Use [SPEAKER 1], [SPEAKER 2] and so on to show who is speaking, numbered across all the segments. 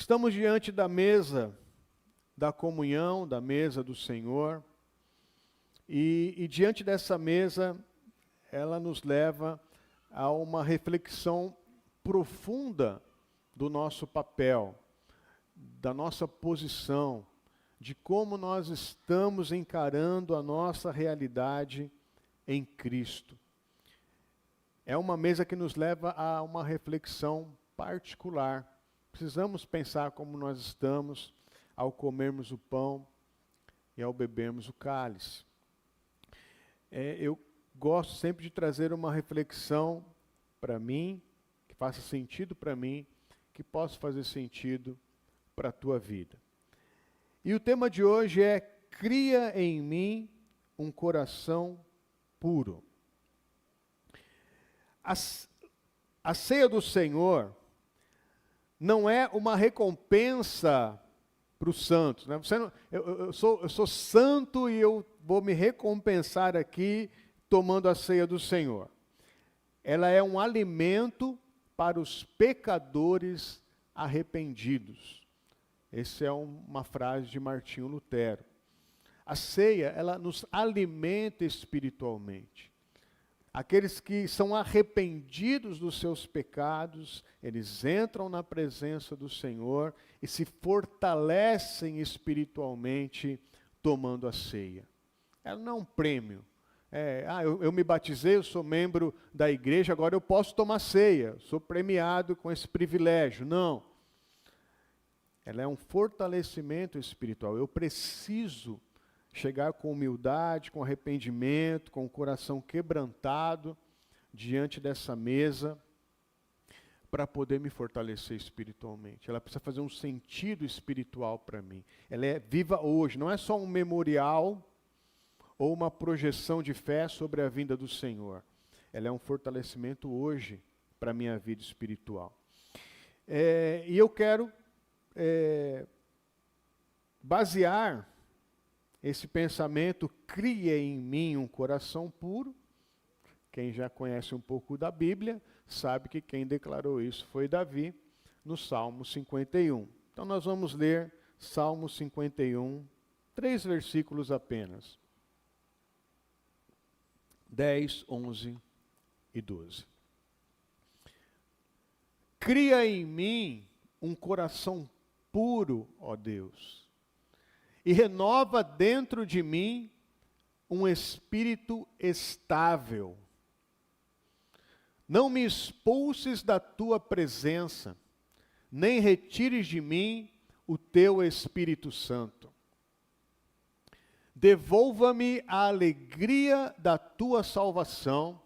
[SPEAKER 1] Estamos diante da mesa da comunhão, da mesa do Senhor, e diante dessa mesa, ela nos leva a uma reflexão profunda do nosso papel, da nossa posição, de como nós estamos encarando a nossa realidade em Cristo. É uma mesa que nos leva a uma reflexão particular. Precisamos pensar como nós estamos ao comermos o pão e ao bebermos o cálice. Eu gosto sempre de trazer uma reflexão para mim, que faça sentido para mim, que possa fazer sentido para a tua vida. E o tema de hoje é: cria em mim um coração puro. A ceia do Senhor não é uma recompensa para os santos, né? Eu sou santo e eu vou me recompensar aqui tomando a ceia do Senhor. Ela é um alimento para os pecadores arrependidos. Essa é uma frase de Martinho Lutero. A ceia, ela nos alimenta espiritualmente. Aqueles que são arrependidos dos seus pecados, eles entram na presença do Senhor e se fortalecem espiritualmente tomando a ceia. Ela não é um prêmio. Eu me batizei, eu sou membro da igreja, agora eu posso tomar ceia, sou premiado com esse privilégio. Não. Ela é um fortalecimento espiritual. Eu preciso chegar com humildade, com arrependimento, com o coração quebrantado diante dessa mesa para poder me fortalecer espiritualmente. Ela precisa fazer um sentido espiritual para mim. Ela é viva hoje, não é só um memorial ou uma projeção de fé sobre a vinda do Senhor. Ela é um fortalecimento hoje para a minha vida espiritual. E eu quero basear esse pensamento: cria em mim um coração puro. Quem já conhece um pouco da Bíblia, sabe que quem declarou isso foi Davi, no Salmo 51. Então nós vamos ler Salmo 51, 3 versículos apenas. 10, 11 e 12. Cria em mim um coração puro, ó Deus, e renova dentro de mim um espírito estável. Não me expulses da tua presença, nem retires de mim o teu Espírito Santo. Devolva-me a alegria da tua salvação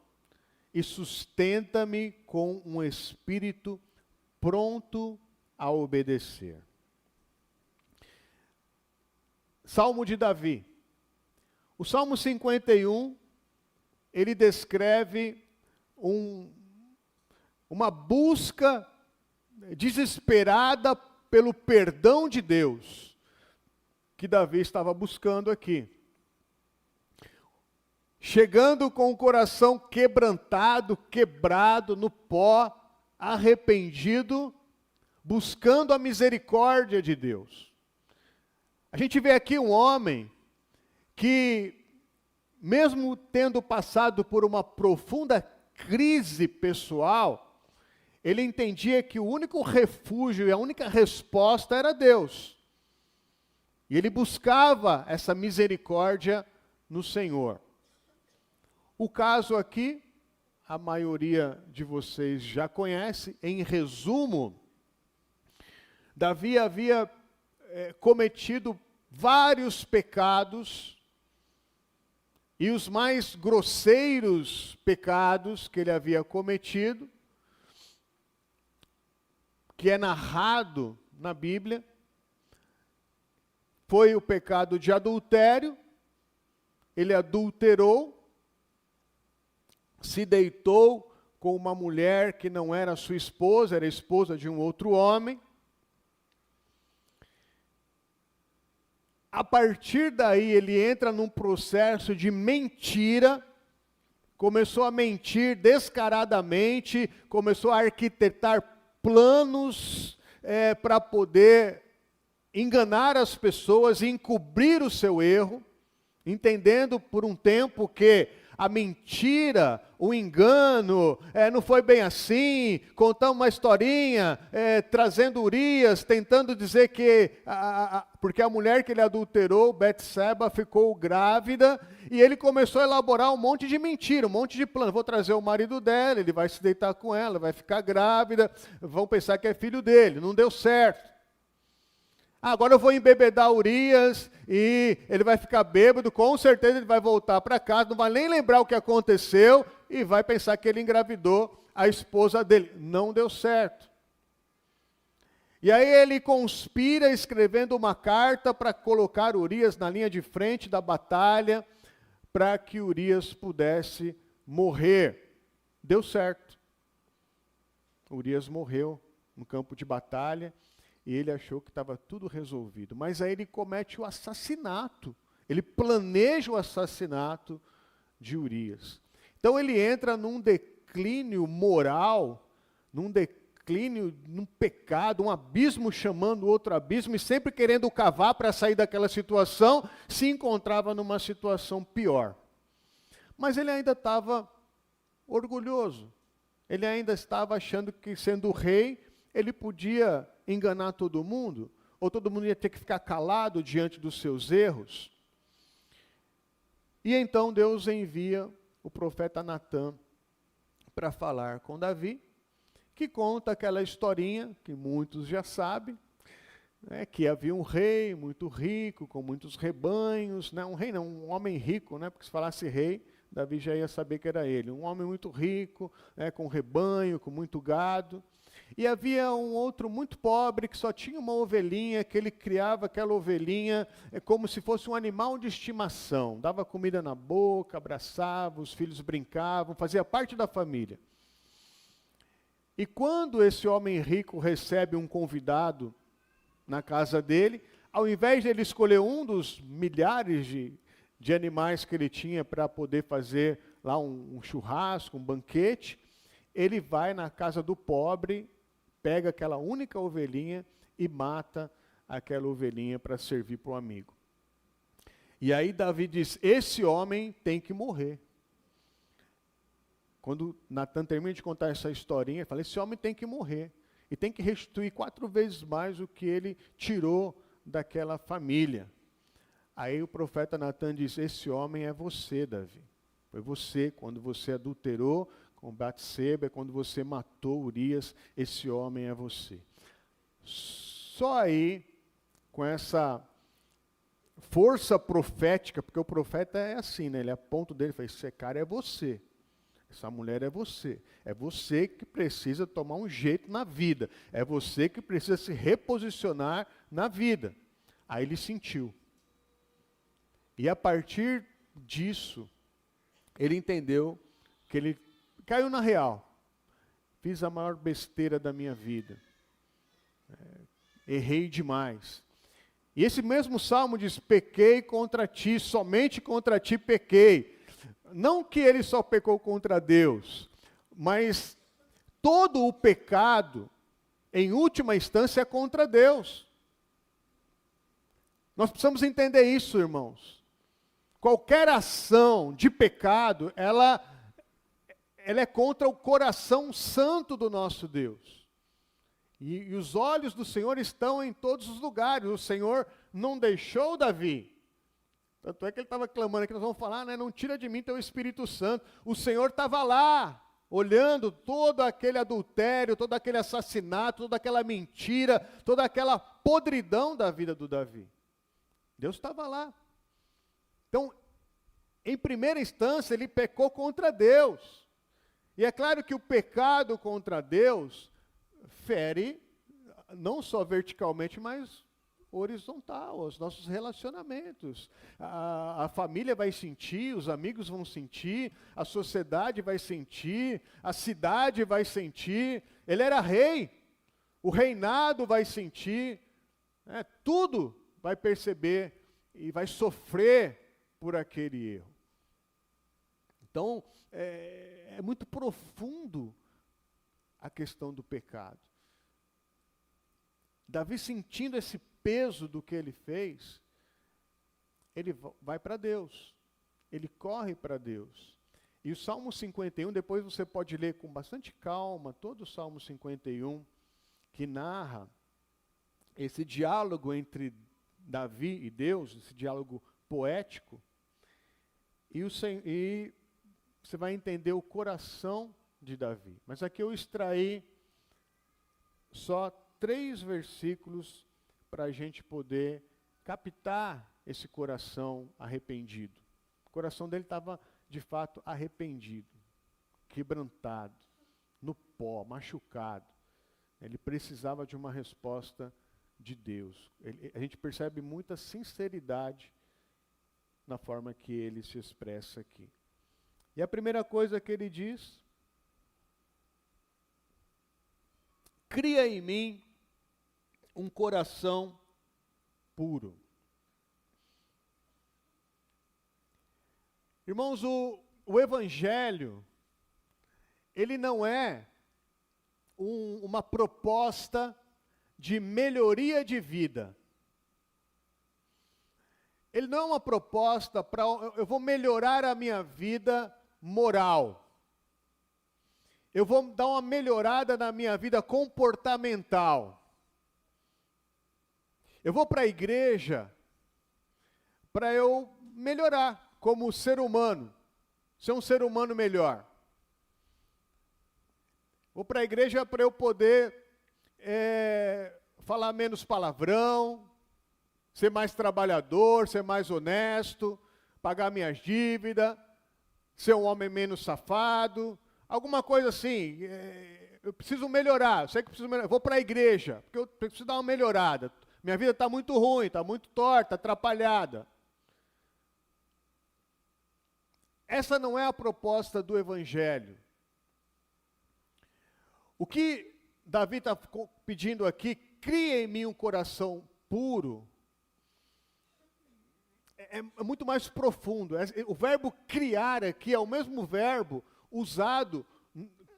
[SPEAKER 1] e sustenta-me com um espírito pronto a obedecer. Salmo de Davi. O Salmo 51, ele descreve uma busca desesperada pelo perdão de Deus, que Davi estava buscando aqui. Chegando com o coração quebrantado, quebrado no pó, arrependido, buscando a misericórdia de Deus. A gente vê aqui um homem que, mesmo tendo passado por uma profunda crise pessoal, ele entendia que o único refúgio e a única resposta era Deus. E ele buscava essa misericórdia no Senhor. O caso aqui, a maioria de vocês já conhece. Em resumo, Davi havia cometido vários pecados, e os mais grosseiros pecados que ele havia cometido, que é narrado na Bíblia, foi o pecado de adultério. Ele adulterou, se deitou com uma mulher que não era sua esposa, era esposa de um outro homem. A partir daí, ele entra num processo de mentira, começou a mentir descaradamente, começou a arquitetar planos para poder enganar as pessoas e encobrir o seu erro, entendendo por um tempo que a mentira, o engano, não foi bem assim, contando uma historinha, trazendo Urias, tentando dizer que, porque a mulher que ele adulterou, Betseba, ficou grávida, e ele começou a elaborar um monte de mentira, um monte de plano. Vou trazer o marido dela, ele vai se deitar com ela, vai ficar grávida, vão pensar que é filho dele, não deu certo. Agora eu vou embebedar Urias e ele vai ficar bêbado, com certeza ele vai voltar para casa, não vai nem lembrar o que aconteceu e vai pensar que ele engravidou a esposa dele. Não deu certo. E aí ele conspira escrevendo uma carta para colocar Urias na linha de frente da batalha, para que Urias pudesse morrer. Deu certo. Urias morreu no campo de batalha. E ele achou que estava tudo resolvido. Mas aí ele comete o assassinato. Ele planeja o assassinato de Urias. Então ele entra num declínio moral, num declínio, num pecado, um abismo chamando outro abismo, e sempre querendo cavar para sair daquela situação, se encontrava numa situação pior. Mas ele ainda estava orgulhoso. Ele ainda estava achando que, sendo rei, ele podia enganar todo mundo, ou todo mundo ia ter que ficar calado diante dos seus erros. E então Deus envia o profeta Natã para falar com Davi, que conta aquela historinha que muitos já sabem, que havia um rei muito rico, com muitos rebanhos, um rei não, um homem rico, porque se falasse rei, Davi já ia saber que era ele. Um homem muito rico, com rebanho, com muito gado. E havia um outro muito pobre que só tinha uma ovelhinha, que ele criava aquela ovelhinha como se fosse um animal de estimação. Dava comida na boca, abraçava, os filhos brincavam, fazia parte da família. E quando esse homem rico recebe um convidado na casa dele, ao invés de ele escolher um dos milhares de animais que ele tinha para poder fazer lá um churrasco, um banquete, ele vai na casa do pobre, pega aquela única ovelhinha e mata aquela ovelhinha para servir para o amigo. E aí Davi diz, esse homem tem que morrer. Quando Natã termina de contar essa historinha, ele fala, esse homem tem que morrer. E tem que restituir 4 vezes mais o que ele tirou daquela família. Aí o profeta Natã diz, esse homem é você, Davi. Foi você, quando você adulterou com Batseba, quando você matou Urias, esse homem é você. Só aí, com essa força profética, porque o profeta é assim, ele aponta o dedo e fala, esse cara é você, essa mulher é você que precisa tomar um jeito na vida, é você que precisa se reposicionar na vida. Aí ele sentiu. E a partir disso, ele entendeu que ele caiu na real. Fiz a maior besteira da minha vida. Errei demais. E esse mesmo salmo diz, pequei contra ti, somente contra ti pequei. Não que ele só pecou contra Deus, mas todo o pecado, em última instância, é contra Deus. Nós precisamos entender isso, irmãos. Qualquer ação de pecado, ela é contra o coração santo do nosso Deus. E os olhos do Senhor estão em todos os lugares. O Senhor não deixou Davi. Tanto é que ele estava clamando aqui, nós vamos falar, não tira de mim teu Espírito Santo. O Senhor estava lá, olhando todo aquele adultério, todo aquele assassinato, toda aquela mentira, toda aquela podridão da vida do Davi. Deus estava lá. Então, em primeira instância, ele pecou contra Deus. E é claro que o pecado contra Deus fere não só verticalmente, mas horizontal, os nossos relacionamentos. A família vai sentir, os amigos vão sentir, a sociedade vai sentir, a cidade vai sentir. Ele era rei, o reinado vai sentir, tudo vai perceber e vai sofrer por aquele erro. Então, é muito profundo a questão do pecado. Davi, sentindo esse peso do que ele fez, ele vai para Deus, ele corre para Deus. E o Salmo 51, depois você pode ler com bastante calma, todo o Salmo 51, que narra esse diálogo entre Davi e Deus, esse diálogo poético, e você vai entender o coração de Davi. Mas aqui eu extraí só 3 versículos para a gente poder captar esse coração arrependido. O coração dele estava, de fato, arrependido, quebrantado, no pó, machucado. Ele precisava de uma resposta de Deus. A gente percebe muita sinceridade na forma que ele se expressa aqui. E a primeira coisa que ele diz: cria em mim um coração puro. Irmãos, o Evangelho, ele não é uma proposta de melhoria de vida. Ele não é uma proposta para eu vou melhorar a minha vida moral. Eu vou dar uma melhorada na minha vida comportamental. Eu vou para a igreja para eu melhorar como ser humano, ser um ser humano melhor. Vou para a igreja para eu poder falar menos palavrão, ser mais trabalhador, ser mais honesto, pagar minhas dívidas, ser um homem menos safado, alguma coisa assim. Eu preciso melhorar, eu sei que eu preciso melhorar. Vou para a igreja, porque eu preciso dar uma melhorada. Minha vida está muito ruim, está muito torta, atrapalhada. Essa não é a proposta do Evangelho. O que Davi está pedindo aqui, cria em mim um coração puro, é muito mais profundo. O verbo criar aqui é o mesmo verbo usado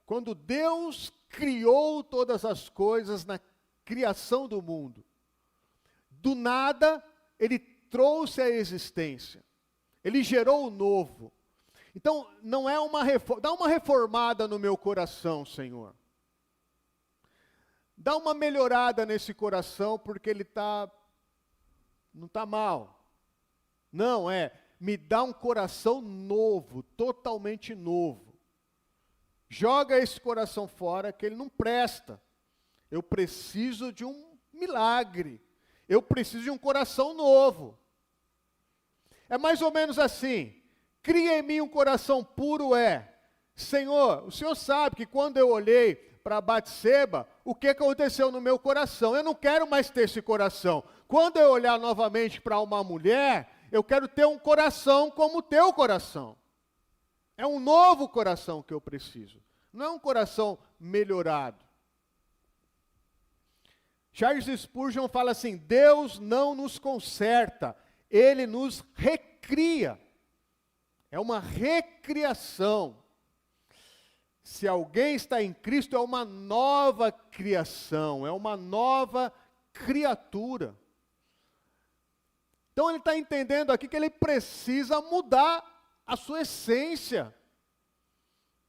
[SPEAKER 1] quando Deus criou todas as coisas na criação do mundo. Do nada, ele trouxe a existência. Ele gerou o novo. Então, não é uma reforma. Dá uma reformada no meu coração, Senhor. Dá uma melhorada nesse coração, porque ele não está mal. Não, me dá um coração novo, totalmente novo. Joga esse coração fora, que ele não presta. Eu preciso de um milagre. Eu preciso de um coração novo. É mais ou menos assim. Cria em mim um coração puro Senhor, o Senhor sabe que quando eu olhei para Batseba, o que aconteceu no meu coração? Eu não quero mais ter esse coração. Quando eu olhar novamente para uma mulher, eu quero ter um coração como o teu coração. É um novo coração que eu preciso. Não é um coração melhorado. Charles Spurgeon fala assim: Deus não nos conserta, Ele nos recria. É uma recriação. Se alguém está em Cristo, é uma nova criação, é uma nova criatura. Então ele está entendendo aqui que ele precisa mudar a sua essência.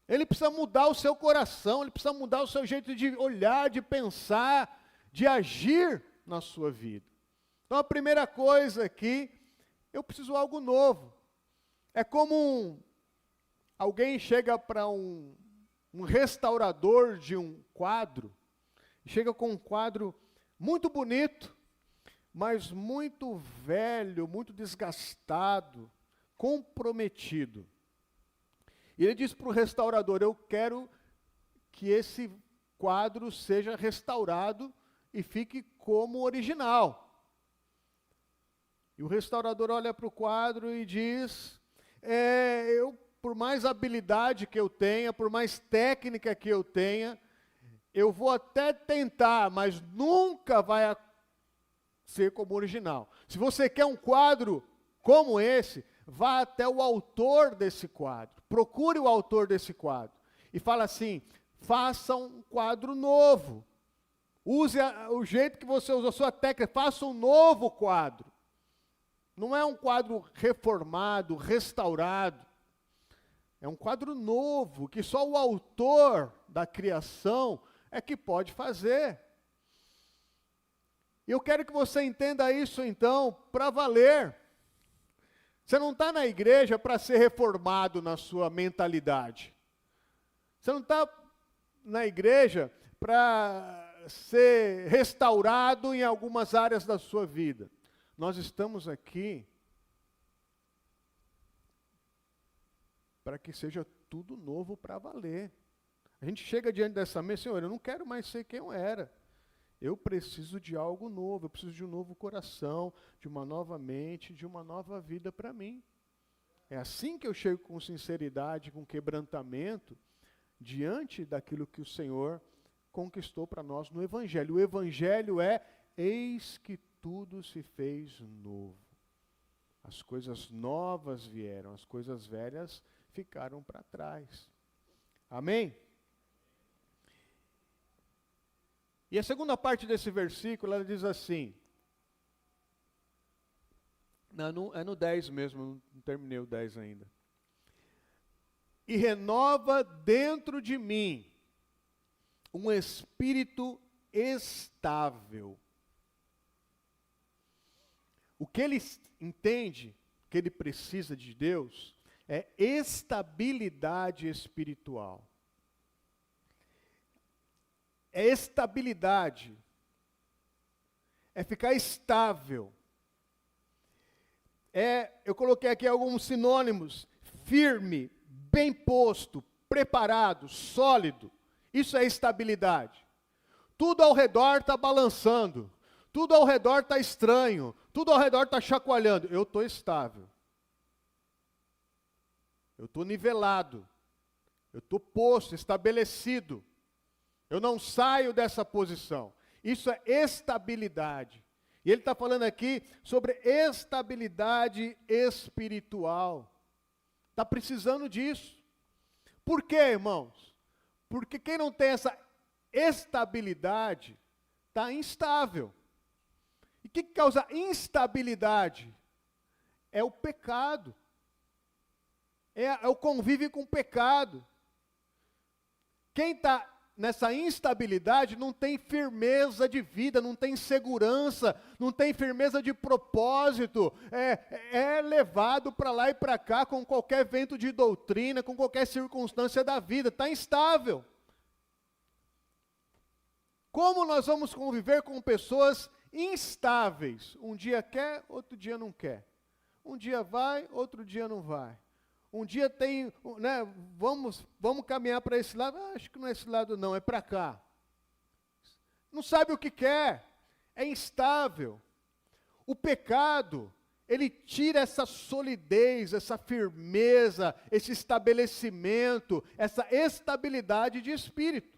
[SPEAKER 1] Ele precisa mudar o seu coração, ele precisa mudar o seu jeito de olhar, de pensar, de agir na sua vida. Então a primeira coisa aqui, eu preciso de algo novo. É como alguém chega para um restaurador de um quadro, chega com um quadro muito bonito, mas muito velho, muito desgastado, comprometido. E ele diz para o restaurador: eu quero que esse quadro seja restaurado e fique como original. E o restaurador olha para o quadro e diz: por mais habilidade que eu tenha, por mais técnica que eu tenha, eu vou até tentar, mas nunca vai ser como original. Se você quer um quadro como esse, vá até o autor desse quadro. Procure o autor desse quadro. E fala assim: faça um quadro novo. Use o jeito que você usa a sua técnica, faça um novo quadro. Não é um quadro reformado, restaurado. É um quadro novo, que só o autor da criação é que pode fazer. E eu quero que você entenda isso, então, para valer. Você não está na igreja para ser reformado na sua mentalidade. Você não está na igreja para ser restaurado em algumas áreas da sua vida. Nós estamos aqui para que seja tudo novo para valer. A gente chega diante dessa mesa, Senhor, eu não quero mais ser quem eu era. Eu preciso de algo novo, eu preciso de um novo coração, de uma nova mente, de uma nova vida para mim. É assim que eu chego com sinceridade, com quebrantamento, diante daquilo que o Senhor conquistou para nós no Evangelho. O Evangelho é, eis que tudo se fez novo. As coisas novas vieram, as coisas velhas ficaram para trás. Amém? E a segunda parte desse versículo, ela diz assim, é no 10 mesmo, não terminei o 10 ainda. E renova dentro de mim um espírito estável. O que ele entende, que ele precisa de Deus, é estabilidade espiritual. É estabilidade. É ficar estável. Eu coloquei aqui alguns sinônimos: firme, bem posto, preparado, sólido. Isso é estabilidade. Tudo ao redor está balançando. Tudo ao redor está estranho. Tudo ao redor está chacoalhando. Eu estou estável. Eu estou nivelado. Eu estou posto, estabelecido. Eu não saio dessa posição. Isso é estabilidade. E ele está falando aqui sobre estabilidade espiritual. Está precisando disso. Por quê, irmãos? Porque quem não tem essa estabilidade está instável. E o que causa instabilidade? É o pecado. É o convívio com o pecado. Quem está nessa instabilidade não tem firmeza de vida, não tem segurança, não tem firmeza de propósito, é levado para lá e para cá com qualquer vento de doutrina, com qualquer circunstância da vida, está instável. Como nós vamos conviver com pessoas instáveis? Um dia quer, outro dia não quer. Um dia vai, outro dia não vai. Um dia tem, né, vamos caminhar para esse lado. Acho que não é esse lado não, é para cá. Não sabe o que quer, é instável. O pecado, ele tira essa solidez, essa firmeza, esse estabelecimento, essa estabilidade de espírito.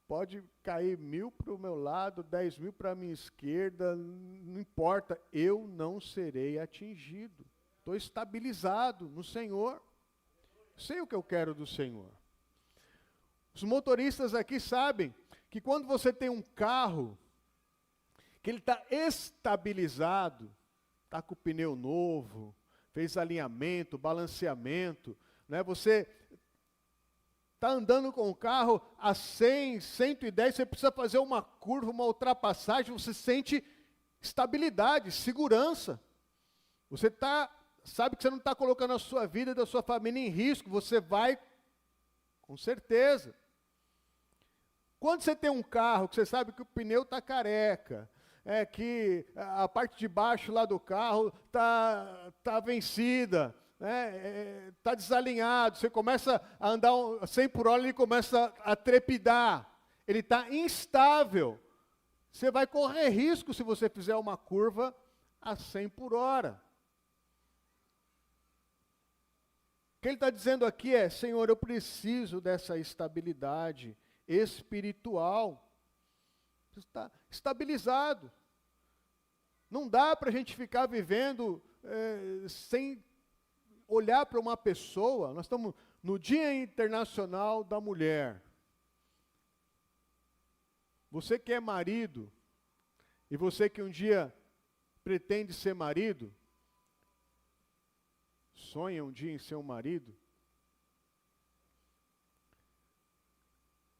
[SPEAKER 1] Pode cair 1000 para o meu lado, 10.000 para a minha esquerda, não importa, eu não serei atingido. Estou estabilizado no Senhor. Sei o que eu quero do Senhor. Os motoristas aqui sabem que quando você tem um carro, que ele está estabilizado, está com o pneu novo, fez alinhamento, balanceamento, né? Você está andando com o carro a 100, 110, você precisa fazer uma curva, uma ultrapassagem, você sente estabilidade, segurança. Você sabe que você não está colocando a sua vida e da sua família em risco, você vai, com certeza. Quando você tem um carro, que você sabe que o pneu está careca, que a parte de baixo lá do carro está vencida, está desalinhado, você começa a andar 100 por hora, ele começa a trepidar, ele está instável. Você vai correr risco se você fizer uma curva a 100 por hora. O que ele está dizendo aqui é, Senhor, eu preciso dessa estabilidade espiritual. Está estabilizado. Não dá para a gente ficar vivendo sem olhar para uma pessoa. Nós estamos no Dia Internacional da Mulher. Você que é marido, e você que um dia pretende ser marido, sonha um dia em ser um marido,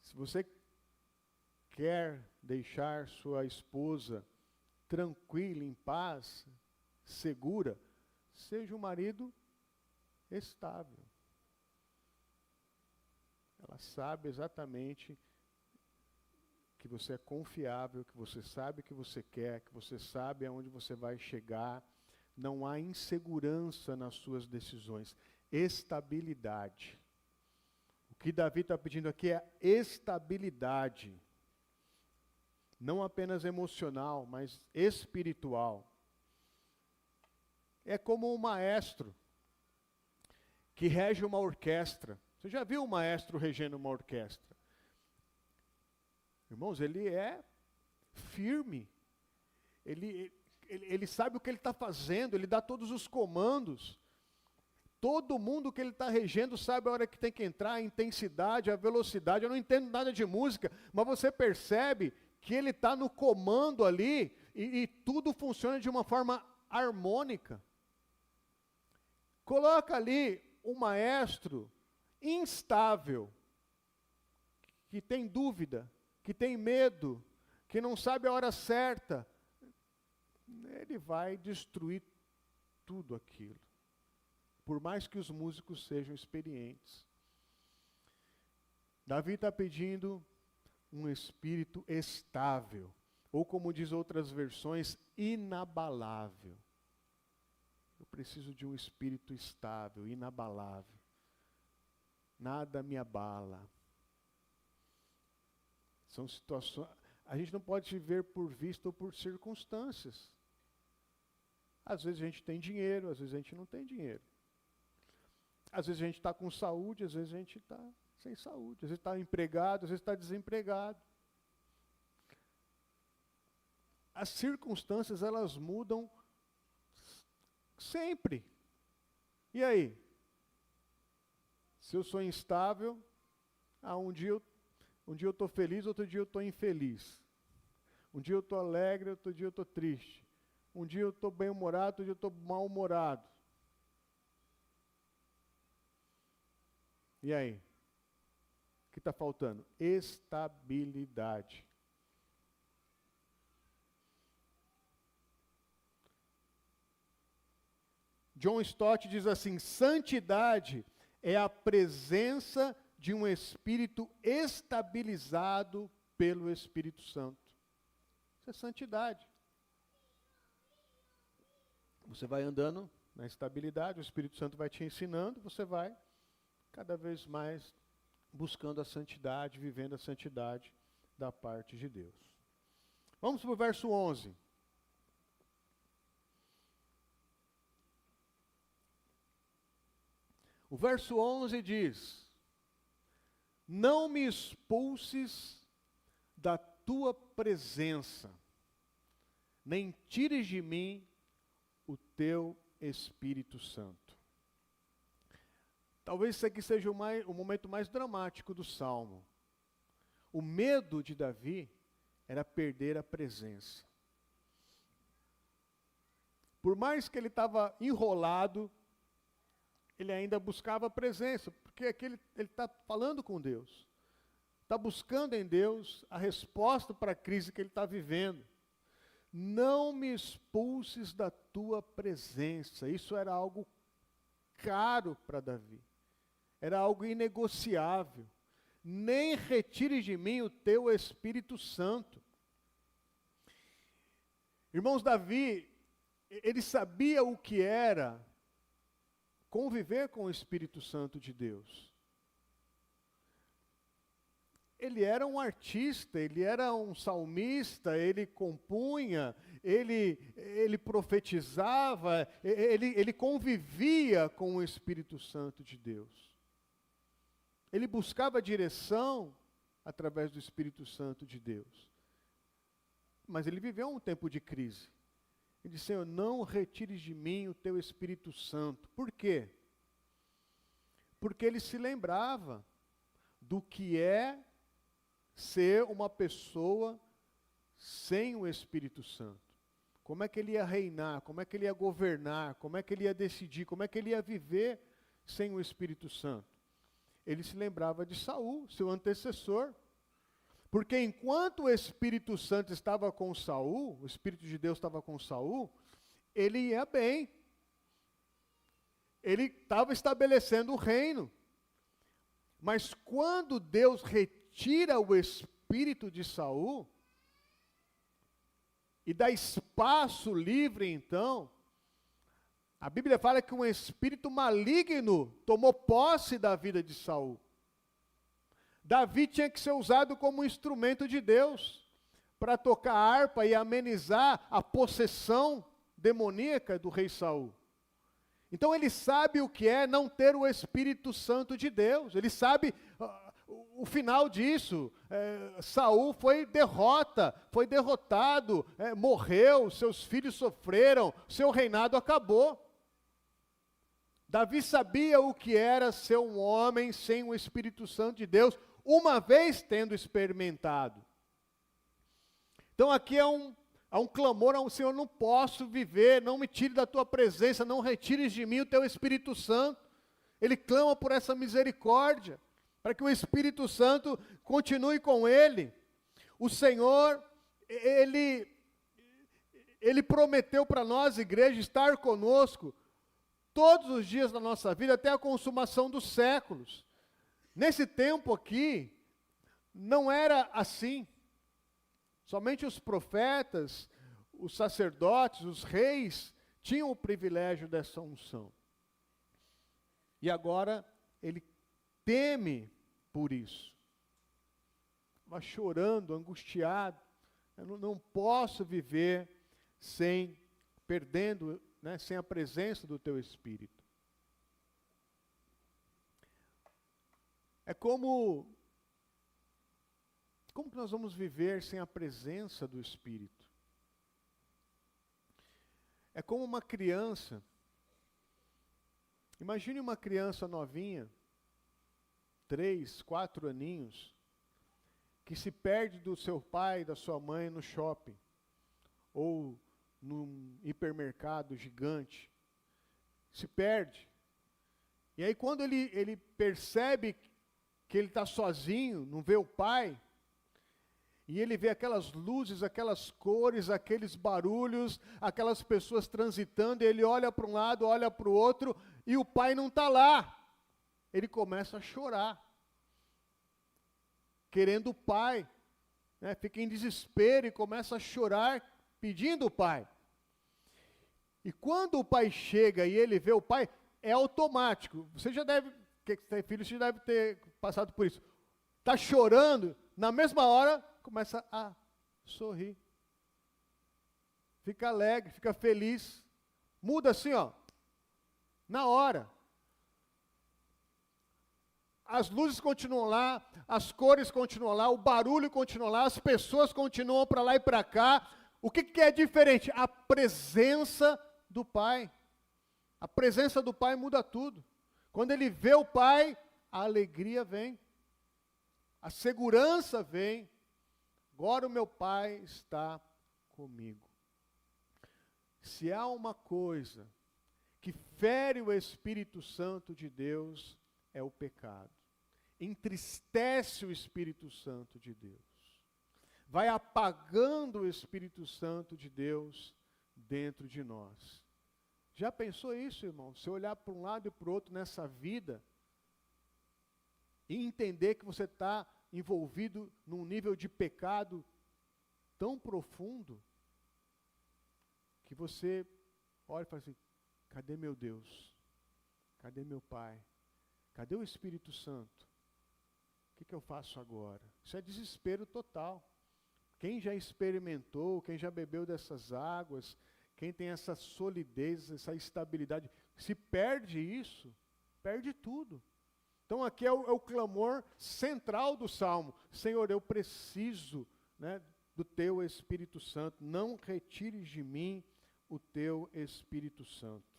[SPEAKER 1] se você quer deixar sua esposa tranquila, em paz, segura, seja um marido estável. Ela sabe exatamente que você é confiável, que você sabe o que você quer, que você sabe aonde você vai chegar. Não há insegurança nas suas decisões. Estabilidade. O que Davi está pedindo aqui é estabilidade. Não apenas emocional, mas espiritual. É como um maestro que rege uma orquestra. Você já viu um maestro regendo uma orquestra? Irmãos, ele é firme. Ele sabe o que ele está fazendo, ele dá todos os comandos. Todo mundo que ele está regendo sabe a hora que tem que entrar, a intensidade, a velocidade. Eu não entendo nada de música, mas você percebe que ele está no comando ali e tudo funciona de uma forma harmônica. Coloca ali um maestro instável, que tem dúvida, que tem medo, que não sabe a hora certa, ele vai destruir tudo aquilo. Por mais que os músicos sejam experientes. Davi está pedindo um espírito estável, ou como diz outras versões, inabalável. Eu preciso de um espírito estável, inabalável. Nada me abala. São situações. A gente não pode viver por vista ou por circunstâncias. Às vezes a gente tem dinheiro, às vezes a gente não tem dinheiro. Às vezes a gente está com saúde, às vezes a gente está sem saúde. Às vezes está empregado, às vezes está desempregado. As circunstâncias, elas mudam sempre. E aí? Se eu sou instável, um dia eu estou feliz, outro dia eu estou infeliz. Um dia eu estou alegre, outro dia eu estou triste. Um dia eu estou bem-humorado, outro dia eu estou mal-humorado. E aí? O que está faltando? Estabilidade. John Stott diz assim: santidade é a presença de um espírito estabilizado pelo Espírito Santo. Isso é santidade. Você vai andando na estabilidade, o Espírito Santo vai te ensinando, você vai cada vez mais buscando a santidade, vivendo a santidade da parte de Deus. Vamos para o verso 11. O verso 11 diz: não me expulses da tua presença, nem tires de mim o teu Espírito Santo. Talvez isso aqui seja o momento mais dramático do Salmo. O medo de Davi era perder a presença. Por mais que ele estava enrolado, ele ainda buscava a presença, porque aqui ele está falando com Deus. Está buscando em Deus a resposta para a crise que ele está vivendo. Não me expulses da tua presença. Isso era algo caro para Davi. Era algo inegociável. Nem retire de mim o teu Espírito Santo. Irmãos, Davi, ele sabia o que era conviver com o Espírito Santo de Deus. Ele era um artista, ele era um salmista, ele compunha, ele profetizava, ele convivia com o Espírito Santo de Deus. Ele buscava direção através do Espírito Santo de Deus. Mas ele viveu um tempo de crise. Ele disse: Senhor, não retires de mim o teu Espírito Santo. Por quê? Porque ele se lembrava do que é ser uma pessoa sem o Espírito Santo? Como é que ele ia reinar? Como é que ele ia governar? Como é que ele ia decidir? Como é que ele ia viver sem o Espírito Santo? Ele se lembrava de Saul, seu antecessor. Porque enquanto o Espírito Santo estava com Saul, o Espírito de Deus estava com Saul, ele ia bem. Ele estava estabelecendo o reino. Mas quando Deus retira o espírito de Saul e dá espaço livre, então, a Bíblia fala que um espírito maligno tomou posse da vida de Saul. Davi tinha que ser usado como instrumento de Deus para tocar harpa e amenizar a possessão demoníaca do rei Saul. Então ele sabe o que é não ter o Espírito Santo de Deus. Ele sabe o final disso. Saul foi derrotado, morreu, seus filhos sofreram, seu reinado acabou. Davi sabia o que era ser um homem sem o Espírito Santo de Deus, uma vez tendo experimentado. Então aqui há um clamor ao Senhor: não posso viver, não me tire da tua presença, não retires de mim o teu Espírito Santo. Ele clama por essa misericórdia, para que o Espírito Santo continue com ele. O Senhor, Ele prometeu para nós, igreja, estar conosco todos os dias da nossa vida, até a consumação dos séculos. Nesse tempo aqui, não era assim. Somente os profetas, os sacerdotes, os reis, tinham o privilégio dessa unção. E agora, ele teme por isso. Vai chorando, angustiado. Eu não posso viver sem a presença do teu Espírito. É como que nós vamos viver sem a presença do Espírito? É como uma criança. Imagine uma criança novinha, 3, 4 aninhos, que se perde do seu pai e da sua mãe no shopping, ou num hipermercado gigante. Se perde. E aí quando ele percebe que ele está sozinho, não vê o pai, e ele vê aquelas luzes, aquelas cores, aqueles barulhos, aquelas pessoas transitando, e ele olha para um lado, olha para o outro, e o pai não está lá. Ele começa a chorar, querendo o pai, fica em desespero e começa a chorar, pedindo o pai. E quando o pai chega e ele vê o pai, é automático. Você já deve, que tem filho, você já deve ter passado por isso. Está chorando, na mesma hora, começa a sorrir. Fica alegre, fica feliz. Muda assim, na hora. As luzes continuam lá, as cores continuam lá, o barulho continua lá, as pessoas continuam para lá e para cá. O que é diferente? A presença do Pai. A presença do Pai muda tudo. Quando ele vê o Pai, a alegria vem. A segurança vem. Agora o meu Pai está comigo. Se há uma coisa que fere o Espírito Santo de Deus, é o pecado. Entristece o Espírito Santo de Deus. Vai apagando o Espírito Santo de Deus dentro de nós. Já pensou isso, irmão? Se olhar para um lado e para o outro nessa vida e entender que você está envolvido num nível de pecado tão profundo que você olha e fala assim: cadê meu Deus? Cadê meu Pai? Cadê o Espírito Santo? O que eu faço agora? Isso é desespero total. Quem já experimentou, quem já bebeu dessas águas, quem tem essa solidez, essa estabilidade, se perde isso, perde tudo. Então aqui é o clamor central do Salmo: Senhor, eu preciso, do teu Espírito Santo, não retires de mim o teu Espírito Santo.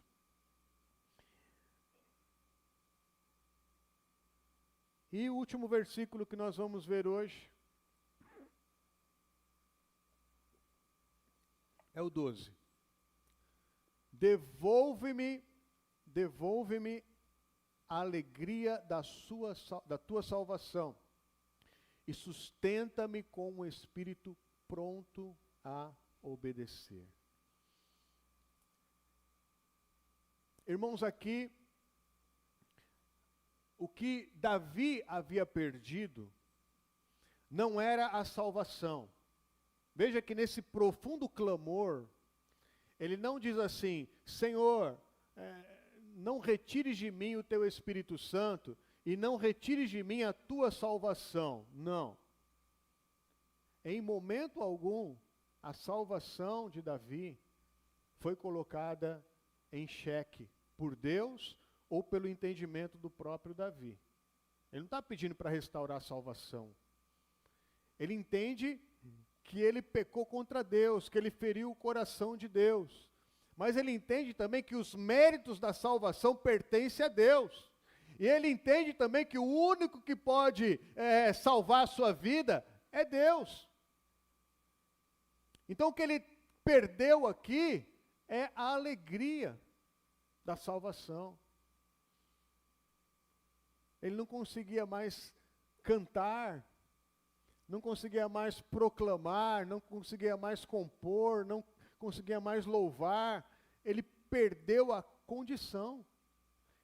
[SPEAKER 1] E o último versículo que nós vamos ver hoje, É o 12. Devolve-me a alegria da tua salvação e sustenta-me com um espírito pronto a obedecer. Irmãos, aqui, o que Davi havia perdido não era a salvação. Veja que nesse profundo clamor, ele não diz assim: Senhor, não retires de mim o teu Espírito Santo e não retires de mim a tua salvação. Não. Em momento algum, a salvação de Davi foi colocada em xeque por Deus ou pelo entendimento do próprio Davi. Ele não está pedindo para restaurar a salvação. Ele entende que ele pecou contra Deus, que ele feriu o coração de Deus. Mas ele entende também que os méritos da salvação pertencem a Deus. E ele entende também que o único que pode salvar a sua vida é Deus. Então o que ele perdeu aqui é a alegria da salvação. Ele não conseguia mais cantar, não conseguia mais proclamar, não conseguia mais compor, não conseguia mais louvar. Ele perdeu a condição.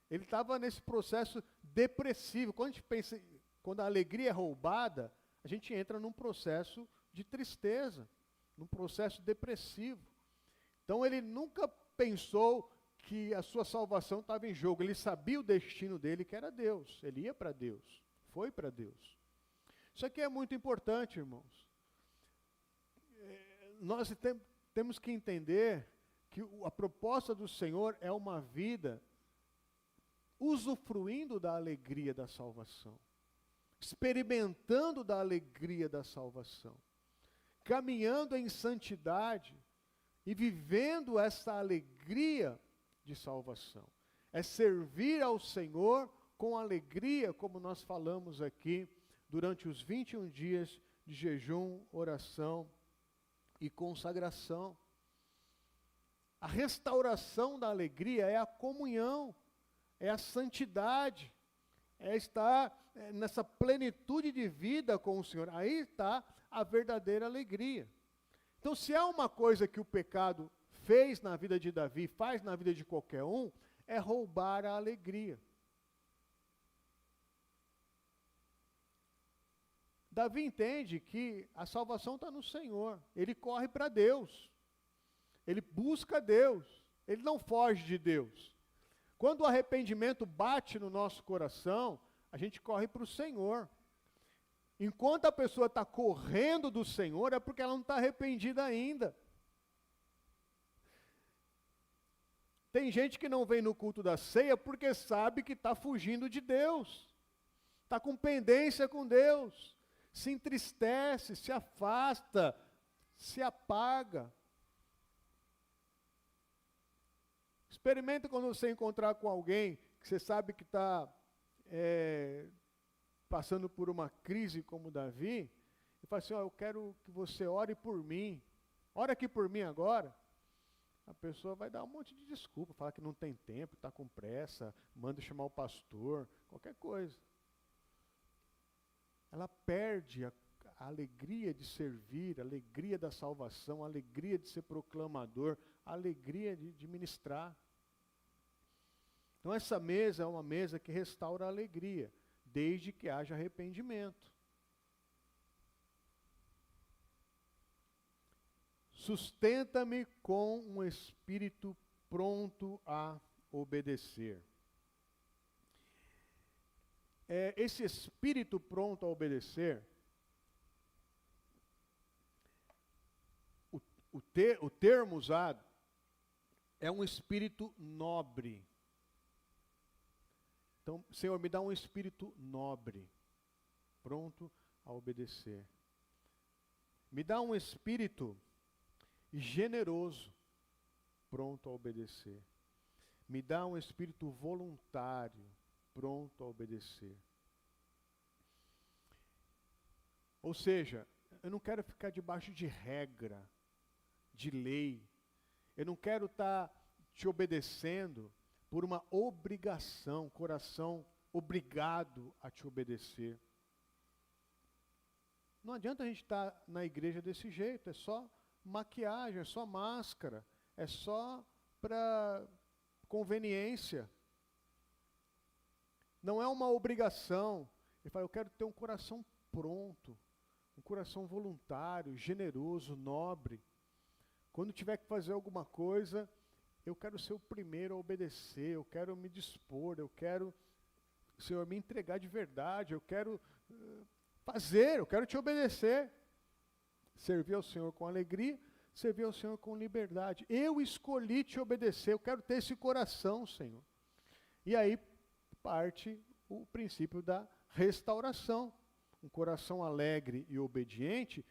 [SPEAKER 1] Ele estava nesse processo depressivo. Quando a gente pensa, quando a alegria é roubada, a gente entra num processo de tristeza, num processo depressivo. Então ele nunca pensou que a sua salvação estava em jogo. Ele sabia o destino dele, que era Deus. Ele ia para Deus, foi para Deus. Isso aqui é muito importante, irmãos. Nós temos que entender que a proposta do Senhor é uma vida usufruindo da alegria da salvação, experimentando da alegria da salvação, caminhando em santidade e vivendo essa alegria de salvação. É servir ao Senhor com alegria, como nós falamos aqui, durante os 21 dias de jejum, oração e consagração. A restauração da alegria é a comunhão, é a santidade, é estar nessa plenitude de vida com o Senhor. Aí está a verdadeira alegria. Então, se há uma coisa que o pecado fez na vida de Davi, faz na vida de qualquer um, é roubar a alegria. Davi entende que a salvação está no Senhor. Ele corre para Deus. Ele busca Deus. Ele não foge de Deus. Quando o arrependimento bate no nosso coração, a gente corre para o Senhor. Enquanto a pessoa está correndo do Senhor, é porque ela não está arrependida ainda. Tem gente que não vem no culto da ceia porque sabe que está fugindo de Deus. Está com pendência com Deus. Se entristece, se afasta, se apaga. Experimenta quando você encontrar com alguém que você sabe que está passando por uma crise como Davi, e fala assim: eu quero que você ore por mim. Ora aqui por mim agora. A pessoa vai dar um monte de desculpa, falar que não tem tempo, está com pressa, manda chamar o pastor, qualquer coisa. Ela perde a alegria de servir, a alegria da salvação, a alegria de ser proclamador, a alegria de ministrar. Então essa mesa é uma mesa que restaura a alegria, desde que haja arrependimento. Sustenta-me com um espírito pronto a obedecer. Esse espírito pronto a obedecer, o termo usado é um espírito nobre. Então, Senhor, me dá um espírito nobre, pronto a obedecer. Me dá um espírito generoso, pronto a obedecer. Me dá um espírito voluntário, pronto a obedecer. Ou seja, eu não quero ficar debaixo de regra, de lei. Eu não quero estar te obedecendo por uma obrigação, coração obrigado a te obedecer. Não adianta a gente estar na igreja desse jeito, é só maquiagem, é só máscara, é só para conveniência. Não é uma obrigação. Ele fala, eu quero ter um coração pronto, um coração voluntário, generoso, nobre. Quando tiver que fazer alguma coisa, eu quero ser o primeiro a obedecer, eu quero me dispor, eu quero, Senhor, me entregar de verdade, eu quero fazer, eu quero te obedecer. Servir ao Senhor com alegria, servir ao Senhor com liberdade. Eu escolhi te obedecer, eu quero ter esse coração, Senhor. E aí parte o princípio da restauração. Um coração alegre e obediente,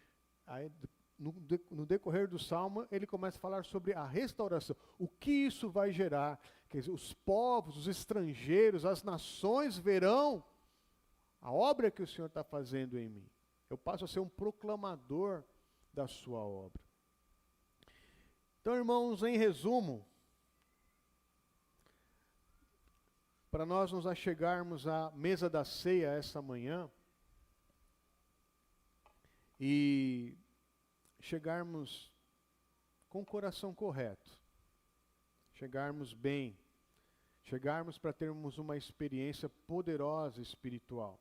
[SPEAKER 1] aí, no decorrer do Salmo, ele começa a falar sobre a restauração. O que isso vai gerar? Quer dizer, os povos, os estrangeiros, as nações verão a obra que o Senhor está fazendo em mim. Eu passo a ser um proclamador da sua obra. Então, irmãos, em resumo, para nós nos achegarmos à mesa da ceia essa manhã e chegarmos com o coração correto, chegarmos bem, chegarmos para termos uma experiência poderosa espiritual.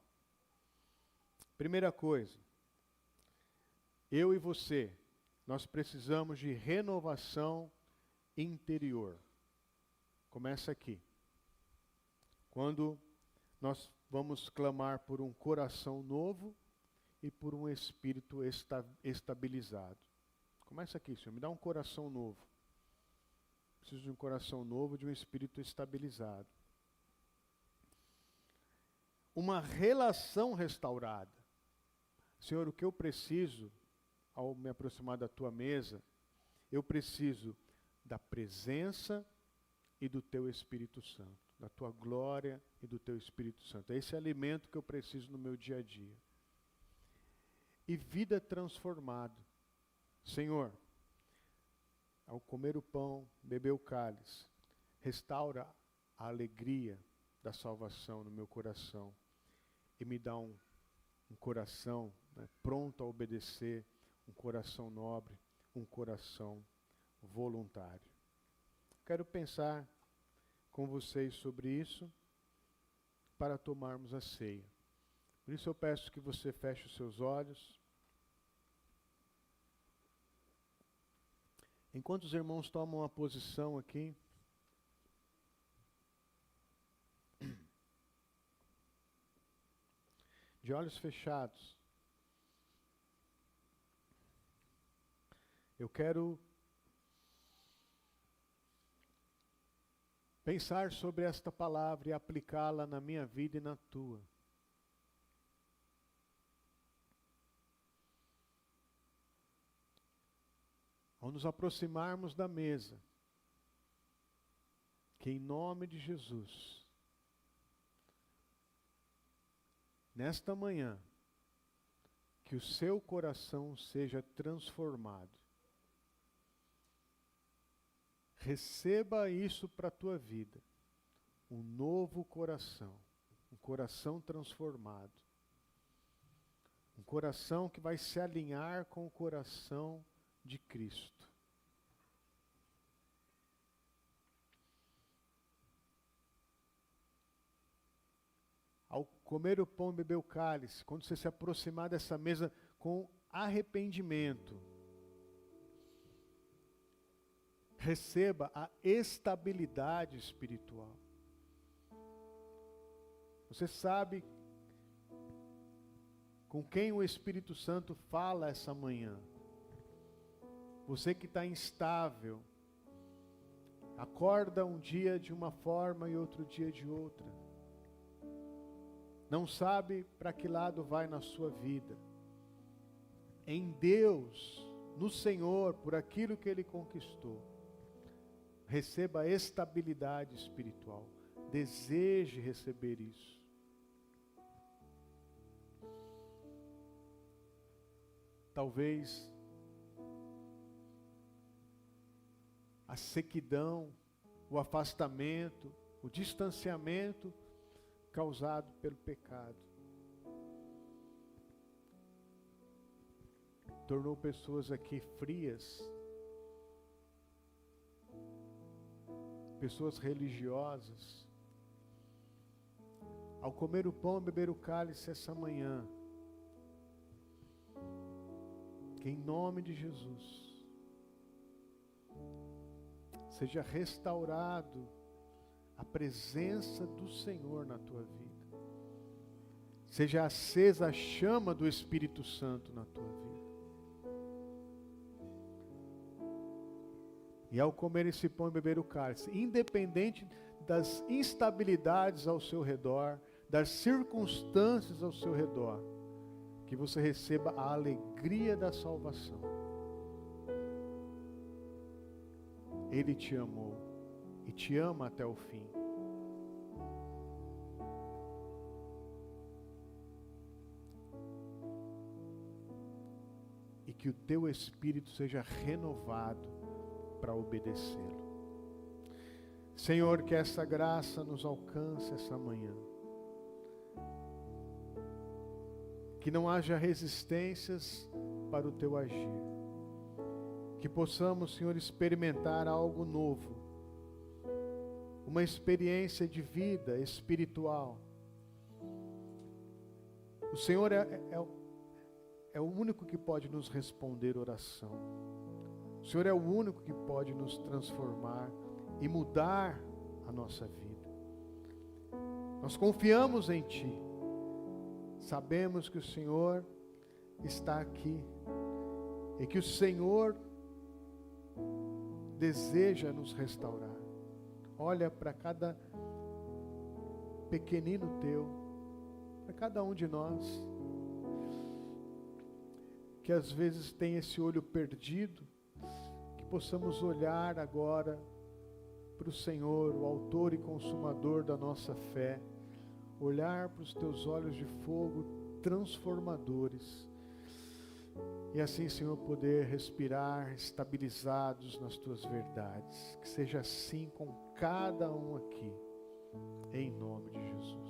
[SPEAKER 1] Primeira coisa, eu e você, nós precisamos de renovação interior. Começa aqui. Quando nós vamos clamar por um coração novo e por um espírito estabilizado. Começa aqui, Senhor, me dá um coração novo. Preciso de um coração novo, de um espírito estabilizado. Uma relação restaurada. Senhor, o que eu preciso, ao me aproximar da tua mesa, eu preciso da presença e do teu Espírito Santo, da tua glória e do teu Espírito Santo. É esse alimento que eu preciso no meu dia a dia. E vida transformada. Senhor, ao comer o pão, beber o cálice, restaura a alegria da salvação no meu coração e me dá um coração, né, pronto a obedecer, um coração nobre, um coração voluntário. Quero pensar com vocês sobre isso para tomarmos a ceia. Por isso eu peço que você feche os seus olhos. Enquanto os irmãos tomam a posição aqui, de olhos fechados, eu quero pensar sobre esta palavra e aplicá-la na minha vida e na tua. Ao nos aproximarmos da mesa, que em nome de Jesus, nesta manhã, que o seu coração seja transformado. Receba isso para a tua vida. Um novo coração. Um coração transformado. Um coração que vai se alinhar com o coração de Cristo. Ao comer o pão e beber o cálice, quando você se aproximar dessa mesa com arrependimento, receba a estabilidade espiritual. Você sabe com quem o Espírito Santo fala essa manhã. Você que está instável, acorda um dia de uma forma e outro dia de outra. Não sabe para que lado vai na sua vida. Em Deus, no Senhor, por aquilo que Ele conquistou, receba estabilidade espiritual. Deseje receber isso. Talvez a sequidão, o afastamento, o distanciamento causado pelo pecado. Tornou pessoas aqui frias, pessoas religiosas. Ao comer o pão e beber o cálice essa manhã, que em nome de Jesus seja restaurado a presença do Senhor na tua vida. Seja acesa a chama do Espírito Santo na tua vida. E ao comer esse pão e beber o cálice, independente das instabilidades ao seu redor, das circunstâncias ao seu redor, que você receba a alegria da salvação. Ele te amou e te ama até o fim. E que o teu espírito seja renovado para obedecê-lo. Senhor, que essa graça nos alcance essa manhã. Que não haja resistências para o teu agir. Que possamos, Senhor, experimentar algo novo. Uma experiência de vida espiritual. O Senhor é o único que pode nos responder oração. O Senhor é o único que pode nos transformar e mudar a nossa vida. Nós confiamos em Ti. Sabemos que o Senhor está aqui e que o Senhor deseja nos restaurar. Olha para cada pequenino teu, para cada um de nós, que às vezes tem esse olho perdido, que possamos olhar agora para o Senhor, o autor e consumador da nossa fé, olhar para os teus olhos de fogo transformadores, e assim, Senhor, poder respirar estabilizados nas tuas verdades. Que seja assim com cada um aqui, em nome de Jesus.